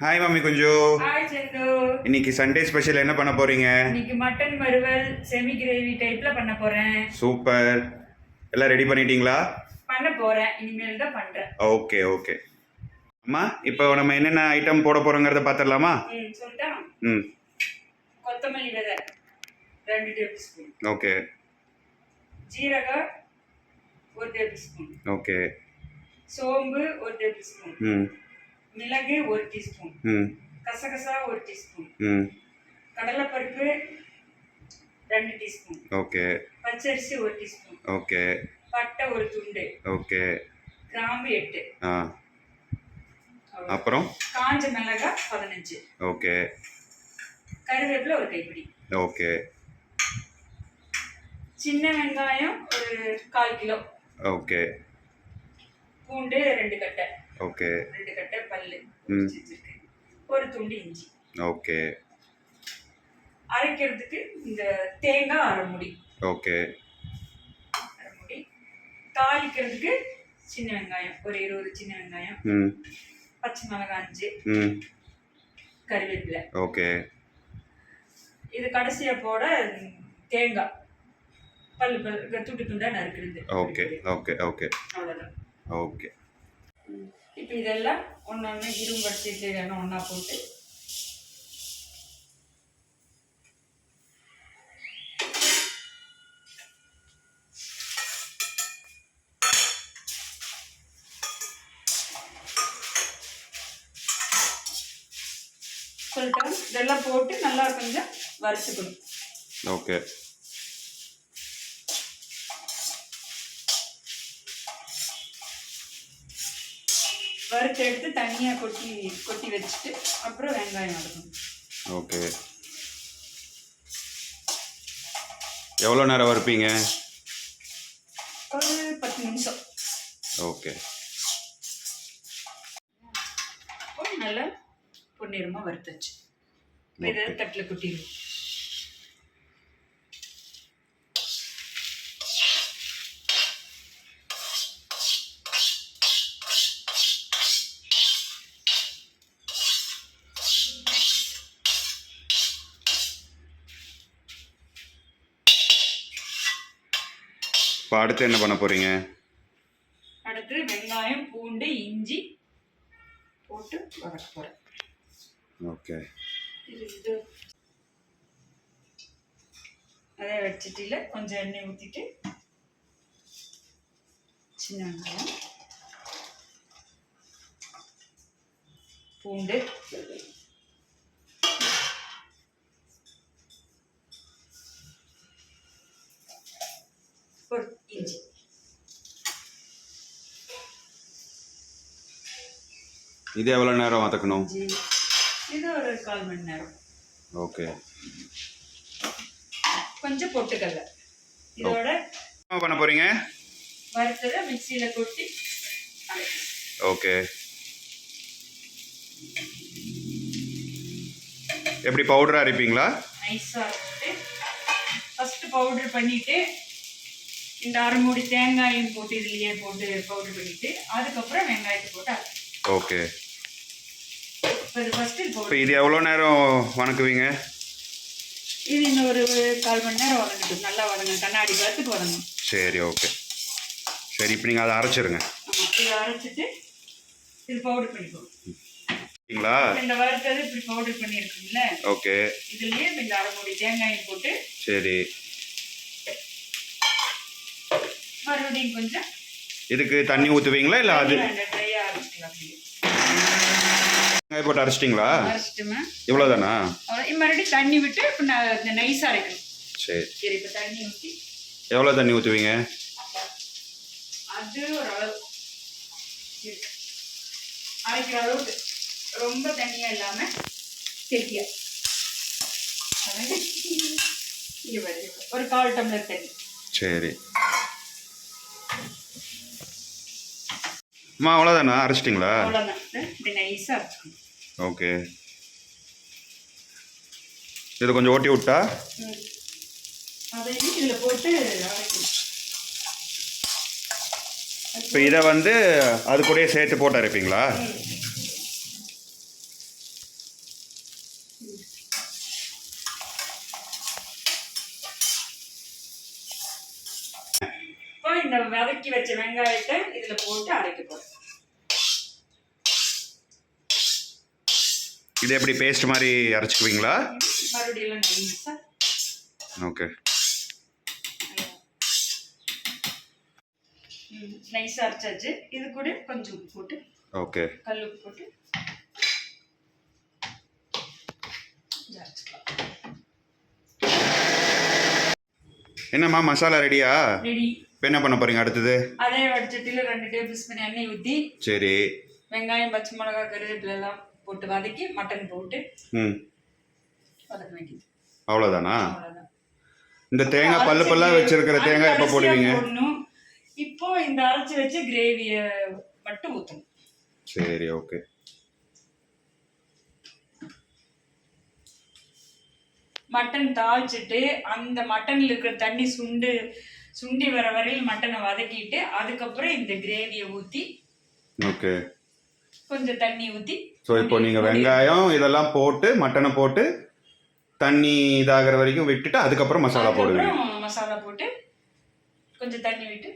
Hi mummy குஞ்சு. Hi செந்து. இன்னைக்கு Sunday special என்ன பண்ண போறீங்க? இன்னைக்கு மட்டன் வறுவல் செமி கிரேவி டைப்ல பண்ண போறேன். சூப்பர். எல்லாம் ரெடி பண்ணிட்டீங்களா? பண்ண போறேன், இனிமேல் தான் பண்றேன். Okay okay. அம்மா இப்போ நம்ம என்னென்ன ஐட்டம் போட போறோங்கிறத பார்த்துடலாமா? சொல்லிட்டா. கொத்தமல்லி விதை 2 டேபிள் ஸ்பூன். ஓகே. ஜீரகம் 1 டேபிள் ஸ்பூன். ஓகே. சோம்பு 1 டேபிள் ஸ்பூன். மிளகு 1 டீஸ்பூன். கசகசா 1 டீஸ்பூன். கடலைப்பருப்பு 2 டீஸ்பூன். ஓகே. பச்சரிசி 1 டீஸ்பூன். ஓகே. பட்டை 1 துண்டு. ஓகே. கிராம்பு 8. அப்புறம் காஞ்ச மிளகாய் 15. ஓகே. கருவேப்பிலை 1 கைப்பிடி. ஓகே. சின்ன வெங்காயம் ஒரு 1/4 கிலோ. ஓகே. பூண்டு 2 கட்டை. ஓகே. 2 கட்டை பல்லு ஒரு துண்டு இஞ்சி. ஓகே. அரைக்கிறதுக்கு இந்த தேங்காய் 1/2 மூடி. ஓகே. 1/2 மூடி. தாளிக்கிறதுக்கு சின்ன வெங்காயம் ஒரு 20 சின்ன வெங்காயம். பச்சை மிளகாய் 5. கருவேப்பிலை. ஓகே. இது கடைசியா போட தேங்காய் பல்லு துண்டு துண்டா நறுக்கிறது. Okay okay okay. அவ்வளோதான். ஓகே. இப்போ இதெல்லாம் ஒன்று இரும்படுத்திட்டு ஒன்றா போட்டு சொல்லிட்டோம். இதெல்லாம் போட்டு நல்லா கொஞ்சம் வறுத்துக்கணும். ஓகே. வறுத்து எடுத்து தனியாக கொட்டி வச்சுட்டு அப்புறம் வெங்காயம் வதக்கணும். ஓகே. எவ்வளோ நேரம் வறுப்பீங்க? ஒரு 10 நிமிஷம். ஓகே. நல்லா பொன்னிறமாக வறுத்தாச்சு. இதை தட்டில் கொட்டிடுவோம். இப்போ அடுத்து என்ன பண்ண போறீங்க? அடுத்து வெங்காயம் பூண்டு இஞ்சி போட்டு வதக்க போகிறேன். ஓகே. இது அதே வச்சுட்டில கொஞ்சம் எண்ணெய் ஊற்றிட்டு சின்ன வெங்காயம் பூண்டு ஒரு இஞ்சி இது எவ்வளோ நேரம் வதக்கணும்? இது ஒரு 1/4 மணி நேரம். ஓகே. கொஞ்சம் பொட்டுக்கல்ல இதோட என்ன பண்ண போறீங்க? வறுத்ததை மிக்சியில் கொட்டி. ஓகே. எப்படி பவுடரா அரைப்பீங்களா? நைஸாக போட்டு ஃபஸ்ட்டு பவுட்ரு பண்ணிவிட்டு இந்த 1/2 மூடி தேங்காயும் போட்டு இதுலேயே போட்டு பவுட்ரு பண்ணிவிட்டு அதுக்கப்புறம் வெங்காயத்தை போட்டு. ஓகே. இப்போ இது ஃபஸ்ட்டு இப்போ இது எவ்வளோ நேரம் வணக்குவீங்க? இது இன்னும் ஒரு 1/4 மணி நேரம் வதங்கட்டும். நல்லா வதங்க, கண்ணாடி பழத்துக்கு வதங்கணும். சரி ஓகே. சரி இப்போ நீங்கள் அதை அரைச்சிருங்க. ஆமாம், இதை அரைச்சிட்டு இது பவுடர் பண்ணிக்கணும். சரிங்களா? இந்த வறுத்தது இப்படி பவுடர் பண்ணியிருக்குங்கள. ஓகே. இதுலேயே இந்த 1/2 மூடி தேங்காயும் போட்டு. சரி. மறுபடியும் கொஞ்சம் இதுக்கு தண்ணி ஊற்றுவீங்களா இல்லை அது ட்ரையாக அரைச்சிக்கலாம். வெங்காயம் போட்டு அரைச்சிட்டிங்களா? அரைச்சிட்டுமா? இவ்வளோதானா? மறுபடியும் தண்ணி விட்டு இப்போ நான் இந்த நைஸாக அரைக்கணும். சரி. சரி, இப்போ தண்ணி ஊற்றி. எவ்வளோ தண்ணி ஊற்றுவீங்க? அது ஒரு அளவு அரைக்கிற அளவுக்கு, ரொம்ப தண்ணியாக இல்லாமல் கெட்டியா. ஒரு 1/4 டம்ளர் தண்ணி. சரி. அம்மா அவ்வளோதானா? அரைச்சிட்டிங்களா? அவ்வளோதான். இப்படி நைஸாக அரைச்சிக்கணும். ஓகே. இதை கொஞ்சம் ஓட்டி விட்டா அதையும் இதில் போட்டு அரைக்கணும். இப்போ இதை வந்து அது கூடயே சேர்த்து போட்டு அரைப்பீங்களா? இந்த வதக்கி வச்ச வெங்காயத்தை இதுல போட்டு அரைக்க போறோம். இது எப்படி பேஸ்ட் மாதிரி அரைச்சிக்குவீங்களா? மறுபடியும் நைஸா. ஓகே. நைஸா அரைச்சாச்சு. இது கூட கொஞ்சம் உப்பு போட்டு, ஓகே, கல் உப்பு போட்டு என்னம்மா மசாலா ரெடியா? ரெடி. இப்போ என்ன பண்ண போறீங்க அடுத்தது? அதே வடச்சட்டியில 2 டேபிள் ஸ்பூன் எண்ணெய் ஊற்றி, சரி, வெங்காயம் பச்சை மிளகாய் கருவேப்பிலை எல்லாம் போட்டு வதக்கி மட்டன் போட்டு வதக்க வேண்டியது. அவ்வளோதானா? அவ்வளோதான். இந்த தேங்காய் பல்லு பல்லா வச்சிருக்கிற தேங்காய் எப்போ போடுவீங்க? இப்போ இந்த அரைச்சி வச்ச கிரேவியை மட்டும் ஊற்றணும். சரி, ஓகே. மட்டன் தாளிச்சிட்டு அந்த மட்டன்ல இருக்கிற தண்ணி சுண்டி வர வரையில் மட்டனை வதக்கிட்டு அதுக்கப்புறம் இந்த கிரேவியை ஊற்றி, ஓகே, கொஞ்சம் தண்ணி ஊற்றி. ஸோ இப்போ நீங்கள் வெங்காயம் இதெல்லாம் போட்டு மட்டனை போட்டு தண்ணி இதாகிற வரைக்கும் விட்டுட்டு அதுக்கப்புறம் மசாலா போடுவீங்க. மசாலா போட்டு கொஞ்சம் தண்ணி விட்டு,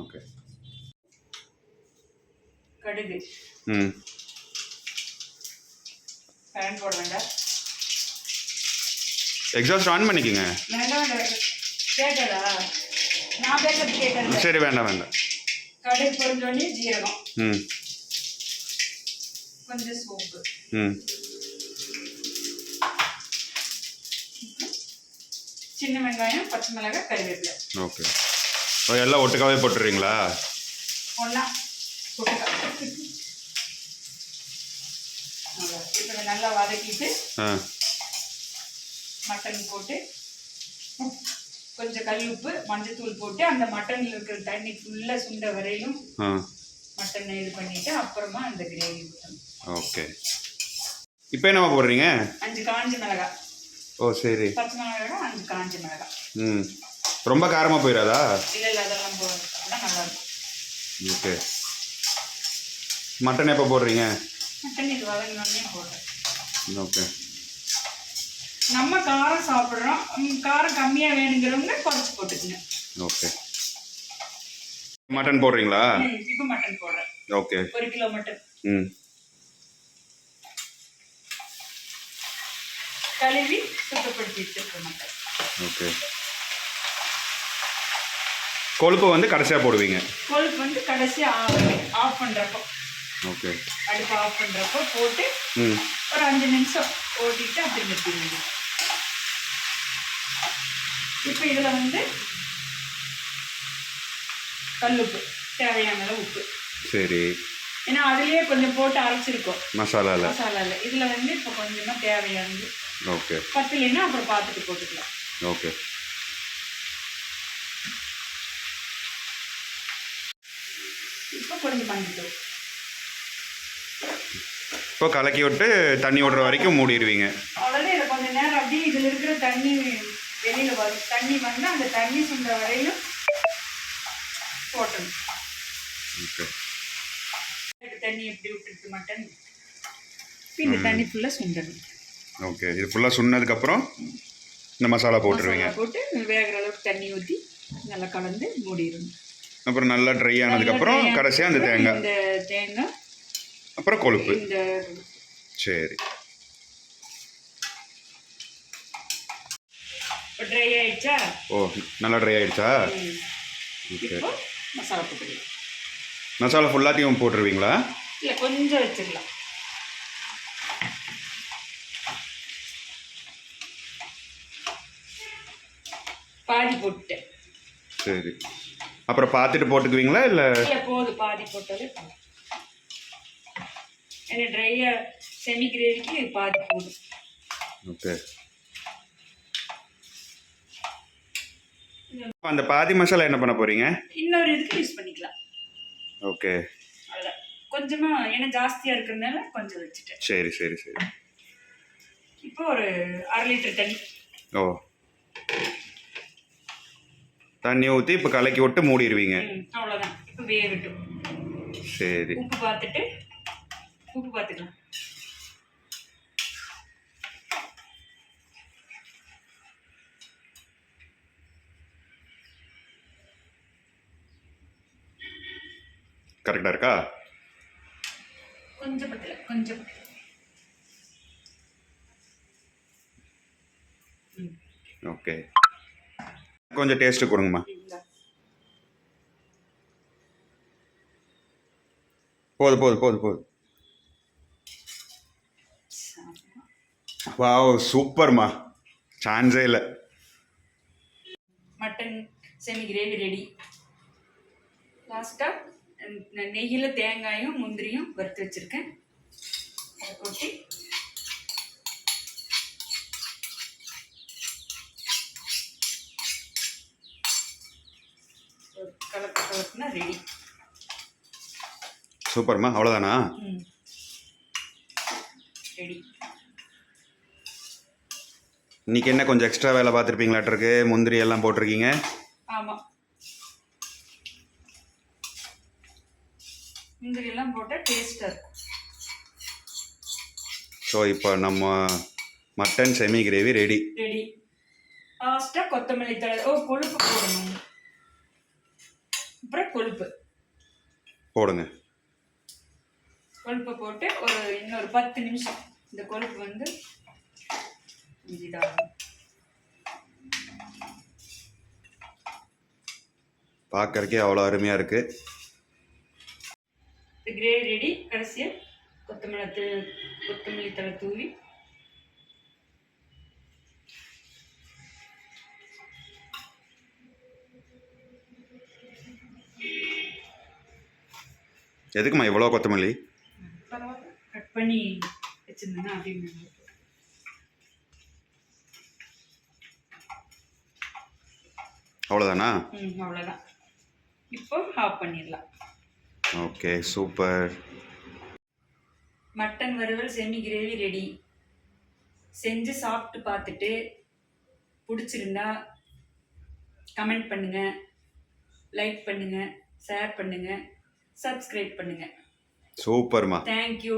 ஓகே, கடுகு, பேன் போட வேண்டாம், எக்ஸாஸ்ட் ஆன் பண்ணிக்கோங்க. வேண்டாம் கேட்டதா? நான் பேசுறது கேட்டது. சரி, வேண்டாம் வேண்டாம். கடுகு பொரிஞ்சோடனே ஜீரகம், கொஞ்சம் சோப்பு, சின்ன வெங்காயம் பச்சை மிளகாய் கருவேப்பிலை. ஓகே, எல்லாம் ஒட்டுக்காவே போட்டுறீங்களா? ஒன்றா போட்டுக்கா. இப்போ நல்லா வதக்கிட்டு மட்டன் போட்டு கொஞ்சம் கல் உப்பு மஞ்சத்தூள் போட்டு அந்த மட்டனில் இருக்கிற தண்ணி ஃபுல்லாக சுண்ட வரையிலும் மட்டனை இது பண்ணிட்டு அப்புறமா அந்த கிரேவி ஊற்றணும். ஓகே. இப்போ என்ன போடுறீங்க? 5 காஞ்ச மிளகாய். ஓ சரி. பச்சை மிளகாய் 5 காஞ்ச மிளகாய். ரொம்ப காரமாக போயிடாதா? இல்லை அதெல்லாம் போடுறதுனா நல்லா இருக்கும். ஓகே. மட்டன் எப்போ போடுறீங்க? மட்டன் இது வதங்கினோடனே போடுறேன். ஓகே. நம்ம காரம் சாப்பிட்றோம், காரம் கம்மியாக வேணுங்கிறவங்க குறைச்சி போட்டுக்கங்க. ஓகே. மட்டன் போடுறீங்களா? இப்போ மட்டன் போடுறேன். ஓகே. 1 kilo mutton. கழுவி சுத்தப்படுத்தி வச்சிருக்கேன் மட்டன். ஓகே. கொழுப்பு வந்து கடைசியாக போடுவீங்க? கொழுப்பு வந்து கடைசியாக ஆஃப் பண்ணுறப்போ. ஓகே. அடுப்பு ஆஃப் பண்ணுறப்போ போட்டு ஒரு 5 நிமிஷம் ஓட்டிட்டு அப்படி நிறுத்திடுவீங்க. இப்போ இதில் வந்து கல்லுப்பு தேவையான அளவு உப்பு. சரி. ஏன்னா அதுலேயே கொஞ்சம் போட்டு அரைச்சிருக்கோம் மசாலாவில். இதில் வந்து இப்போ கொஞ்சமாக தேவையானது. ஓகே. பத்தலைன்னா அப்புறம் பார்த்துட்டு போட்டுக்கலாம். ஓகே. இப்போ கொஞ்சம் மஞ்சள் இப்போ கலக்கி விட்டு தண்ணி விடுற வரைக்கும் மூடிடுவீங்க. அவ்வளோதான். இதை கொஞ்சம் நேரம் அப்படியே இதில் இருக்கிற தண்ணி வெளியில் வரும். தண்ணி வந்து அந்த தண்ணி சுண்ட வரையிலும் போட்டணும். ஓகே. தண்ணி எப்படி விட்டுருக்கு மட்டன், இந்த தண்ணி ஃபுல்லாக சுண்டணும். ஓகே. இது ஃபுல்லாக சுண்டதுக்கப்புறம் இந்த மசாலா போட்டுருவீங்க. போட்டு வேகிற அளவுக்கு தண்ணி ஊற்றி நல்லா கலந்து மூடிடணும். அப்புறம் நல்லா ட்ரை ஆனதுக்கப்புறம் கடைசியாக அந்த தேங்காய் அப்புறம் கொழுப்பு. சரி. இப்போ ட்ரை ஆயிடுச்சா? ஓ நல்லா ட்ரை ஆயிடுச்சா? ஓகே. மசாலா போட்டுக்கலாம். மசாலா ஃபுல்லாத்தையும் போட்டுருவீங்களா? இல்லை கொஞ்சம் வச்சிடலாம். பாதி போட்டுட்டேன். சரி. அப்புறம் பார்த்துட்டு போட்டுக்குவீங்களா இல்லை? இல்லை போதும், பாதி போட்டாலே போதும். ஏன்னா ட்ரையாக செமி கிரேவிக்கு பாதி போதும். ஓகே. அந்த பாதி மசாலா என்ன பண்ண போறீங்க? இன்னொரு இதுக்கு யூஸ் பண்ணிக்கலாம். ஓகே. அவ்வளோதான். கொஞ்சமாக ஏன்னா ஜாஸ்தியாக இருக்கிறதுனால கொஞ்சம் வச்சுட்டேன். சரி சரி சரி. இப்போ ஒரு 1/2 லிட்டர் தண்ணி. ஓ தண்ணி ஊற்றி இப்போ கலக்கி விட்டு மூடிடுவீங்க. அவ்வளோதான். இப்போ வேகட்டும். சரி. உப்பு பார்த்துக்கலாம். கரெக்டாக இருக்கா? கொஞ்சம் பத்தல, கொஞ்சம் பத்தல. ஓகே, கொஞ்சம் டேஸ்ட்டு கொடுங்கம்மா. போதும். வாவ், சூப்பர்மா, சான்ஸே இல்லை. Mutton semi gravy ready. லாஸ்ட்டாக நெய்யில் தேங்காயும் முந்திரியும் வறுத்து வச்சுருக்கேன், அதை கொட்டி கலப்புனா ரெடி. சூப்பர்மா, அவ்வளோதானா? ரெடி. இன்னைக்கு என்ன கொஞ்சம் எக்ஸ்ட்ரா வேலை பார்த்துருப்பீங்களாட்டிருக்கு, முந்திரி எல்லாம் போட்டிருக்கீங்க. ஆமாம், முந்திரி எல்லாம் போட்டால் டேஸ்ட்டாக இருக்கும். ஸோ இப்போ நம்ம மட்டன் செமி கிரேவி ரெடி. லாஸ்ட்டாக கொத்தமல்லி தழை, கொழுப்பு போடணும். அப்புறம் கொழுப்பு போடுங்க. கொழுப்பை போட்டு இன்னொரு 10 நிமிஷம் இந்த கொழுப்பு வந்து இதாகும். பார்க்கறக்கே அவ்வளோ அருமையாக இருக்குது. இந்த கிரேவி ரெடி. கடைசியாக கொத்தமல்லி தழை தூவி எதுக்குமா இவ்வளோ கொத்தமல்லி? பரவாயில்ல, கட் பண்ணி வச்சுருந்தேன்னா அப்படின்னு. அவ்வளோதானா? அவ்வளோதான். இப்போ ஆஃப் பண்ணிடலாம். Okay, super. மட்டன் வறுவல் செமி கிரேவி ரெடி. செஞ்சு சாப்பிட்டு பார்த்துட்டு பிடிச்சிருந்தா கமெண்ட் பண்ணுங்கள், லைக் பண்ணுங்கள், ஷேர் பண்ணுங்கள், சப்ஸ்கிரைப் பண்ணுங்கள். சூப்பர்மா. தேங்க்யூ.